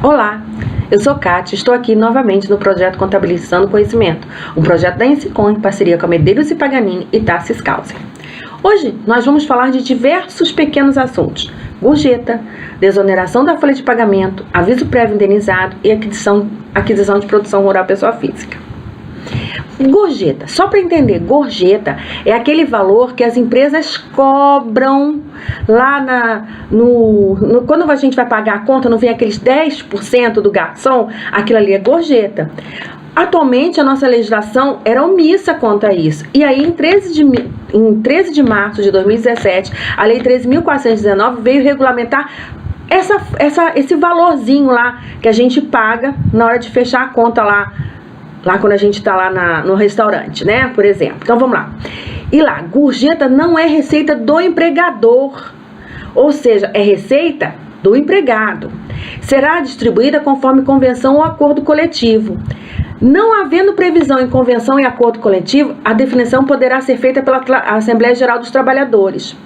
Olá, eu sou Kátia, estou aqui novamente no projeto Contabilizando Conhecimento, um projeto da Ensicom em parceria com a Medeiros e Paganini e Tarsis Causer. Hoje nós vamos falar de diversos pequenos assuntos: gorjeta, desoneração da folha de pagamento, aviso prévio indenizado e aquisição de produção rural pessoa física. Gorjeta, só para entender, gorjeta é aquele valor que as empresas cobram lá quando a gente vai pagar a conta, não vem aqueles 10% do garçom, aquilo ali é gorjeta. Atualmente a nossa legislação era omissa quanto a isso, e aí em 13 de março de 2017, a Lei 13.419 veio regulamentar esse valorzinho lá que a gente paga na hora de fechar a conta lá quando a gente está lá no restaurante, né, por exemplo. Então vamos lá. E lá, gorjeta não é receita do empregador, ou seja, é receita do empregado. Será distribuída conforme convenção ou acordo coletivo. Não havendo previsão em convenção e acordo coletivo, a definição poderá ser feita pela Assembleia Geral dos Trabalhadores.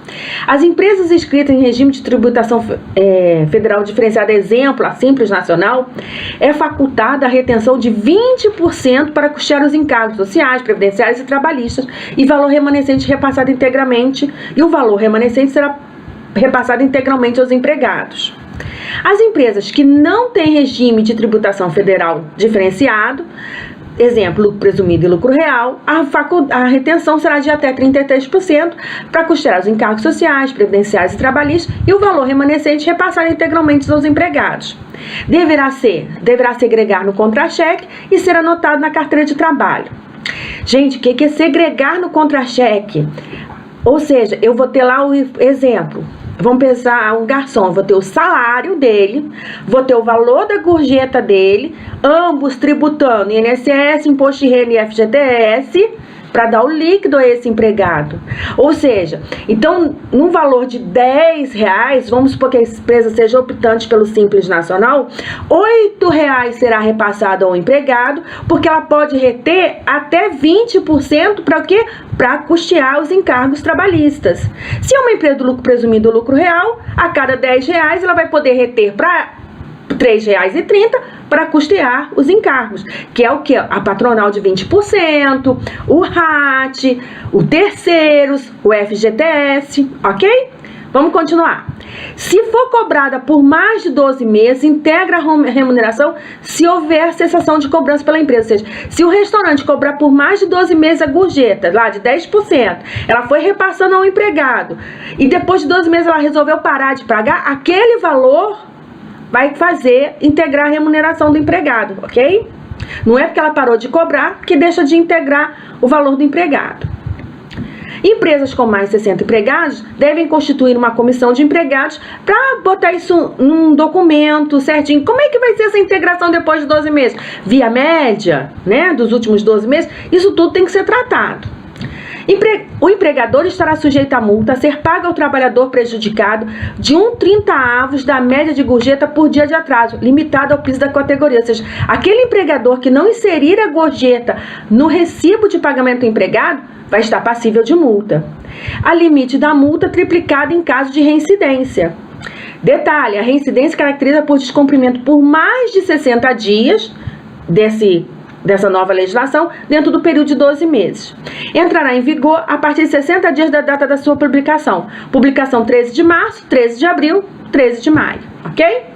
As empresas inscritas em regime de tributação federal diferenciada, exemplo, a Simples Nacional, é facultada a retenção de 20% para custear os encargos sociais, previdenciários e trabalhistas, e valor remanescente repassado integralmente, e o valor remanescente será repassado integralmente aos empregados. As empresas que não têm regime de tributação federal diferenciado, exemplo, lucro presumido e lucro real, a retenção será de até 33% para custear os encargos sociais, previdenciários e trabalhistas e o valor remanescente repassado integralmente aos empregados. Deverá segregar no contra-cheque e ser anotado na carteira de trabalho. Gente, o que é segregar no contra-cheque? Ou seja, eu vou ter lá o exemplo. Vamos pensar um garçom, vou ter o salário dele, vou ter o valor da gorjeta dele, ambos tributando INSS, Imposto de Renda e FGTS, para dar o líquido a esse empregado. Ou seja, então, num valor de R$10, vamos supor que a empresa seja optante pelo Simples Nacional, R$8 será repassado ao empregado, porque ela pode reter até 20% para o quê? Para custear os encargos trabalhistas. Se é uma empresa do lucro presumido ou lucro real, a cada R$10 ela vai poder reter para R$3,30 para custear os encargos, que é o que? A patronal de 20%, o RAT, o terceiros, o FGTS, ok? Vamos continuar. Se for cobrada por mais de 12 meses, integra a remuneração se houver cessação de cobrança pela empresa. Ou seja, se o restaurante cobrar por mais de 12 meses a gorjeta, lá de 10%, ela foi repassando ao empregado, e depois de 12 meses ela resolveu parar de pagar, aquele valor vai integrar a remuneração do empregado, ok? Não é porque ela parou de cobrar que deixa de integrar o valor do empregado. Empresas com mais de 60 empregados devem constituir uma comissão de empregados para botar isso num documento certinho. Como é que vai ser essa integração depois de 12 meses? Via média, né, dos últimos 12 meses, isso tudo tem que ser tratado. O empregador estará sujeito à multa a ser paga ao trabalhador prejudicado de 1/30 da média de gorjeta por dia de atraso, limitado ao piso da categoria. Ou seja, aquele empregador que não inserir a gorjeta no recibo de pagamento do empregado vai estar passível de multa. A limite da multa triplicada em caso de reincidência. Detalhe, a reincidência caracteriza por descumprimento por mais de 60 dias dessa nova legislação, dentro do período de 12 meses. Entrará em vigor a partir de 60 dias da data da sua publicação. Publicação 13 de março, 13 de abril, 13 de maio, ok?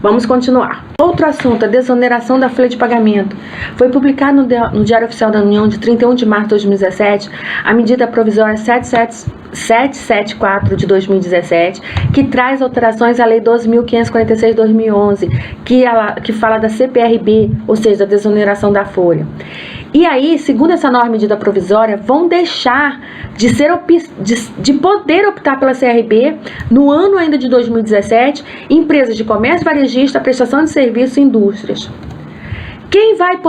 Vamos continuar. Outro assunto, a desoneração da folha de pagamento. Foi publicado no Diário Oficial da União de 31 de março de 2017 a medida provisória 774 de 2017, que traz alterações à Lei 12.546 de 2011, que fala da CPRB, ou seja, da desoneração da folha. E aí, segundo essa nova medida provisória, vão deixar de poder optar pela CRB no ano ainda de 2017, empresas de comércio varejista, prestação de serviços e indústrias. Quem vai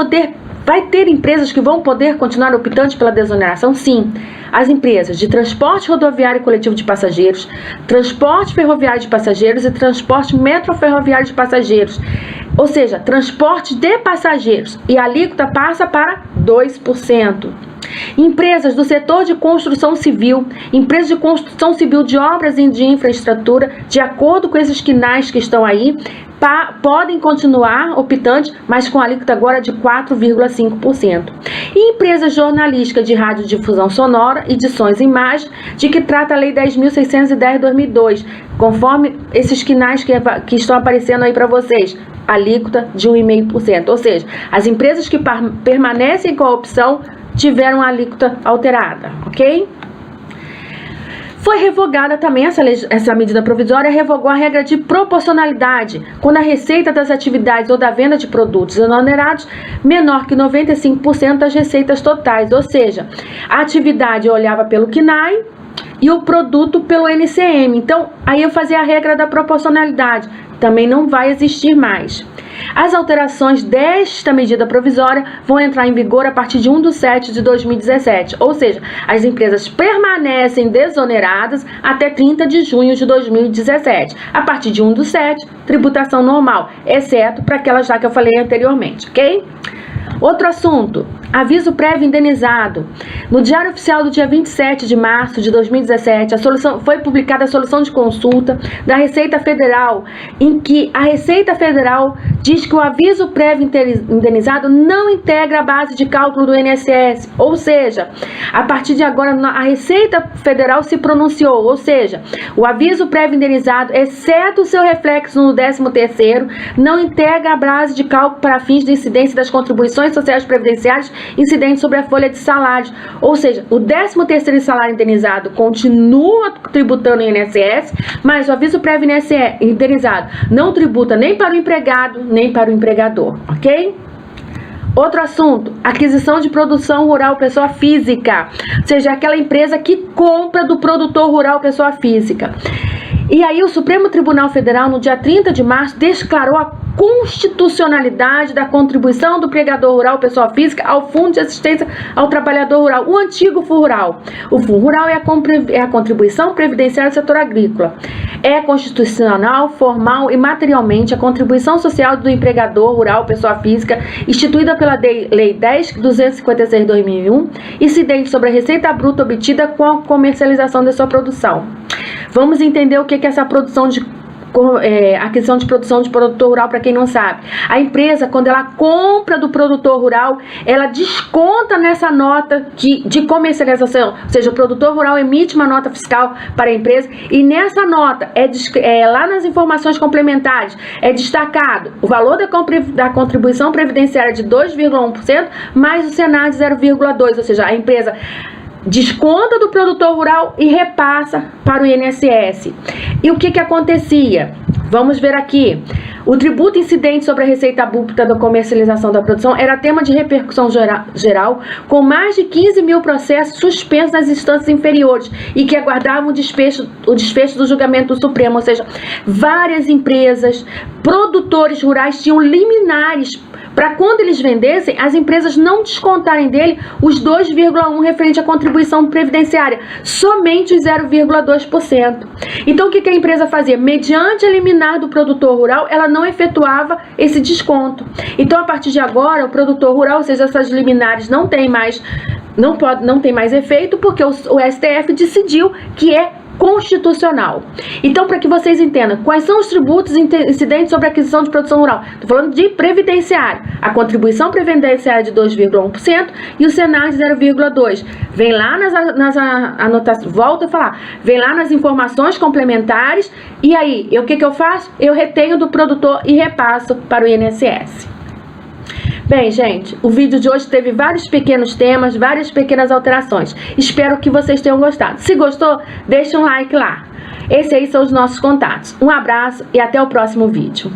ter empresas que vão poder continuar optando pela desoneração? Sim, as empresas de transporte rodoviário e coletivo de passageiros, transporte ferroviário de passageiros e transporte metroferroviário de passageiros, ou seja, transporte de passageiros, e a alíquota passa para 2%. Empresas do setor de construção civil, empresas de construção civil de obras e de infraestrutura, de acordo com esses quinais que estão aí, podem continuar optantes, mas com alíquota agora de 4,5%. E empresas jornalísticas de radiodifusão sonora e de sons e imagens, de que trata a Lei 10.610/2002, conforme esses quinais que estão aparecendo aí para vocês, alíquota de 1,5%. Ou seja, as empresas que permanecem com a opção tiveram a alíquota alterada, ok? Foi revogada também essa medida provisória, revogou a regra de proporcionalidade, quando a receita das atividades ou da venda de produtos onerados menor que 95% das receitas totais, ou seja, a atividade eu olhava pelo CNAE e o produto pelo NCM. Então, aí eu fazia a regra da proporcionalidade, também não vai existir mais. As alterações desta medida provisória vão entrar em vigor a partir de 1/7/2017, ou seja, as empresas permanecem desoneradas até 30 de junho de 2017. A partir de 1/7, tributação normal, exceto para aquelas lá que eu falei anteriormente, ok? Outro assunto, aviso prévio indenizado. No Diário Oficial do dia 27 de março de 2017, foi publicada a solução de consulta da Receita Federal, em que a Receita Federal diz que o aviso prévio indenizado não integra a base de cálculo do INSS, ou seja, a partir de agora a Receita Federal se pronunciou, ou seja, o aviso prévio indenizado, exceto o seu reflexo no 13º, não integra a base de cálculo para fins de incidência das contribuições sociais previdenciárias incidentes sobre a folha de salários, ou seja, o 13º salário indenizado continua tributando o INSS, mas o aviso prévio indenizado não tributa nem para o empregado, nem para o empregador, ok? Outro assunto, aquisição de produção rural pessoa física, ou seja, aquela empresa que compra do produtor rural pessoa física. E aí o Supremo Tribunal Federal, no dia 30 de março, declarou a constitucionalidade da contribuição do empregador rural, pessoa física, ao Fundo de Assistência ao Trabalhador Rural, o antigo FUNRURAL. O FUNRURAL é a contribuição previdenciária do setor agrícola. É constitucional, formal e materialmente a contribuição social do empregador rural, pessoa física, instituída pela Lei 10.256/2001, incidente sobre a receita bruta obtida com a comercialização de sua produção. Vamos entender o que é essa produção aquisição de produção de produtor rural, para quem não sabe. A empresa, quando ela compra do produtor rural, ela desconta nessa nota de comercialização, ou seja, o produtor rural emite uma nota fiscal para a empresa e nessa nota, lá nas informações complementares, é destacado o valor da contribuição previdenciária de 2,1% mais o SENAD 0,2%, ou seja, a empresa desconta do produtor rural e repassa para o INSS. E o que acontecia? Vamos ver aqui. O tributo incidente sobre a receita bruta da comercialização da produção era tema de repercussão geral, com mais de 15 mil processos suspensos nas instâncias inferiores e que aguardavam o desfecho do julgamento do Supremo, ou seja, várias empresas, produtores rurais tinham liminares para quando eles vendessem, as empresas não descontarem dele os 2,1% referente à contribuição previdenciária, somente os 0,2%. Então, o que a empresa fazia? Mediante a liminar do produtor rural, ela não efetuava esse desconto. Então, a partir de agora, o produtor rural, ou seja, essas liminares não tem mais efeito, porque o STF decidiu que é constitucional. Então, para que vocês entendam, quais são os tributos incidentes sobre a aquisição de produção rural? Estou falando de previdenciário. A contribuição previdenciária de 2,1% e o SENAD 0,2%. Vem lá nas anotações, volto a falar, vem lá nas informações complementares e aí, o que eu faço? Eu retenho do produtor e repasso para o INSS. Bem, gente, o vídeo de hoje teve vários pequenos temas, várias pequenas alterações. Espero que vocês tenham gostado. Se gostou, deixa um like lá. Esses aí são os nossos contatos. Um abraço e até o próximo vídeo.